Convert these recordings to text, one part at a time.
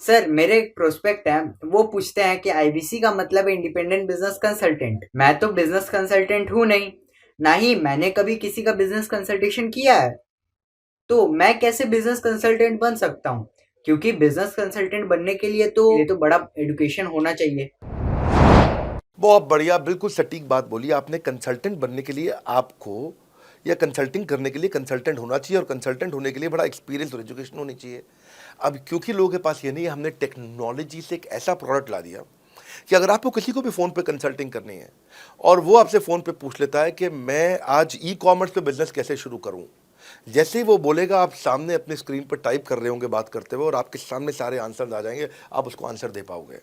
Sir, मेरे एक prospect है, वो पूछते हैं कि आईबीसी का मतलब है इंडिपेंडेंट बिजनेस कंसल्टेंट। मैं तो बिजनेस कंसल्टेंट हूँ नहीं, ना ही मैंने कभी किसी का बिजनेस कंसल्टेशन किया है। तो मैं कैसे बिजनेस कंसल्टेंट बन सकता हूँ? क्योंकि बिजनेस कंसल्टेंट बनने के लिए तो बड़ा एडुकेशन होना चाहिए। बहुत बढ़िया, बिल्कुल सटीक बात बोली आपने। कंसल्टेंट बनने के लिए आपको या कंसल्टिंग करने के लिए कंसल्टेंट होना चाहिए, और कंसल्टेंट होने के लिए बड़ा एक्सपीरियंस और एजुकेशन होनी चाहिए। अब क्योंकि लोगों के पास ये नहीं है, हमने टेक्नोलॉजी से एक ऐसा प्रोडक्ट ला दिया कि अगर आपको किसी को भी फ़ोन पे कंसल्टिंग करनी है और वो आपसे फ़ोन पे पूछ लेता है कि मैं आज ई कॉमर्स पे बिजनेस कैसे शुरू करूं, जैसे ही वो बोलेगा, आप सामने अपने स्क्रीन पर टाइप कर रहे होंगे बात करते हुए, और आपके सामने सारे आंसर आ जाएंगे, आप उसको आंसर दे पाओगे।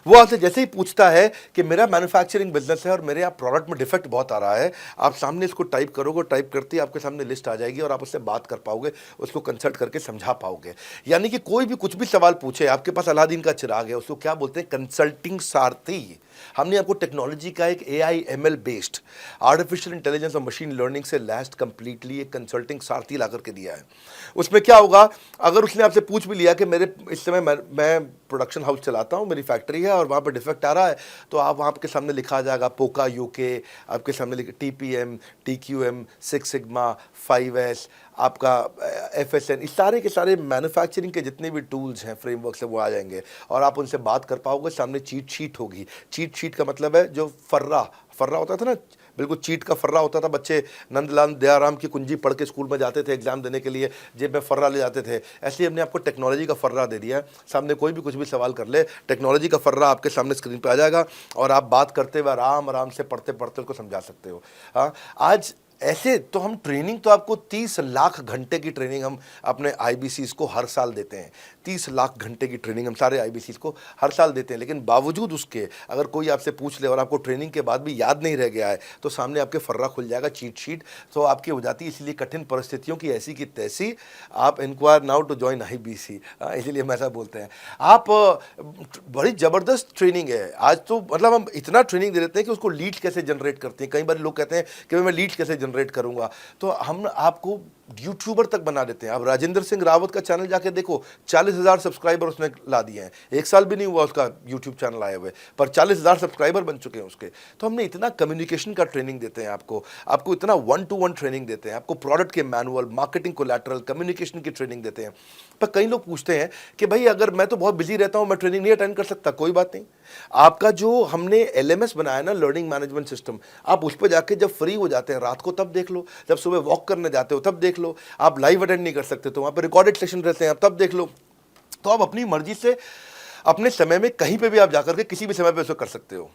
वो आपसे जैसे ही पूछता है कि मेरा मैन्युफैक्चरिंग बिजनेस है और मेरे यहाँ प्रोडक्ट में डिफेक्ट बहुत आ रहा है, आप सामने इसको टाइप करोगे, टाइप करते ही आपके सामने लिस्ट आ जाएगी और आप उससे बात कर पाओगे, उसको कंसल्ट करके समझा पाओगे। यानी कि कोई भी कुछ भी सवाल पूछे, आपके पास अलादीन का चिराग है, उसको क्या बोलते हैं? कंसल्टिंग सारथी। हमने आपको टेक्नोलॉजी का एक AI ML based artificial intelligence और मशीन लर्निंग से लैस्ड कंप्लीटली एक कंसल्टिंग सारथी ला करके दिया है। उसमें क्या होगा, अगर उसने आपसे पूछ भी लिया कि मेरे इस समय मैं प्रोडक्शन हाउस चलाता हूँ, मेरी फैक्ट्री है और वहाँ पर डिफेक्ट आ रहा है, तो आप वहाँ के सामने लिखा आ जाएगा पोका यूके, आपके सामने TPM, TQM, six sigma, 5S, आपका FSN, इस सारे के सारे मैन्युफैक्चरिंग के जितने भी टूल्स हैं, फ्रेमवर्क से, वो आ जाएंगे और आप उनसे बात कर पाओगे। सामने चीट शीट होगी। चीट शीट का मतलब है जो फर्रा फर्रा होता था ना, बिल्कुल चीट का फर्रा होता था। बच्चे नंदलाल दयाराम की कुंजी पढ़ के स्कूल में जाते थे एग्जाम देने के लिए, जेब में फर्रा ले जाते थे। ऐसे ही हमने आपको टेक्नोलॉजी का फर्रा दे दिया है। सामने कोई भी कुछ भी सवाल कर ले, टेक्नोलॉजी का फर्रा आपके सामने स्क्रीन पे आ जाएगा और आप बात करते हुए आराम आराम से पढ़ते पढ़ते उसको समझा सकते हो। हाँ, आज ऐसे तो हम ट्रेनिंग तो आपको 30 लाख घंटे की ट्रेनिंग हम अपने आईबीसीज को हर साल देते हैं। 30 लाख घंटे की ट्रेनिंग हम सारे आईबीसीज को हर साल देते हैं। लेकिन बावजूद उसके अगर कोई आपसे पूछ ले और आपको ट्रेनिंग के बाद भी याद नहीं रह गया है, तो सामने आपके फर्रा खुल जाएगा, चीट शीट तो आपकी हो जाती है। इसलिए कठिन परिस्थितियों की ऐसी की तैसी, आप inquire now to join IBC, इसलिए हम ऐसा बोलते हैं। आप बड़ी ज़बरदस्त ट्रेनिंग है आज तो, मतलब हम इतना ट्रेनिंग दे देते हैं कि उसको लीड कैसे जनरेट करते हैं। कई बार लोग कहते हैं कि मैं लीड कैसे जनरेट करूंगा, तो हम आपको यूट्यूबर तक बना देते हैं। अब राजेंद्र सिंह रावत का चैनल जाके देखो, 40,000 सब्सक्राइबर उसने ला दिए हैं। एक साल भी नहीं हुआ उसका यूट्यूब चैनल आए हुए, पर 40,000 सब्सक्राइबर बन चुके हैं उसके। तो हमने इतना कम्युनिकेशन का ट्रेनिंग देते हैं आपको इतना 1-to-1 ट्रेनिंग देते हैं, आपको प्रोडक्ट के मैनुअल, मार्केटिंग कोलैटरल, कम्युनिकेशन की ट्रेनिंग देते हैं। पर कई लोग पूछते हैं कि भाई अगर मैं तो बहुत बिजी रहता हूं, मैं ट्रेनिंग नहीं अटेंड कर सकता। कोई बात नहीं, आपका जो हमने एलएमएस बनाया ना, लर्निंग मैनेजमेंट सिस्टम, आप उस पर जाके जब फ्री हो जाते हैं रात को तब देख लो, जब सुबह वॉक करने जाते हो तब देख लो। आप लाइव अटेंड नहीं कर सकते तो वहां पर रिकॉर्डेड सेशन रहते हैं, आप तब देख लो। तो आप अपनी मर्जी से अपने समय में कहीं पे भी आप जाकर के किसी भी समय पे उसको कर सकते हो।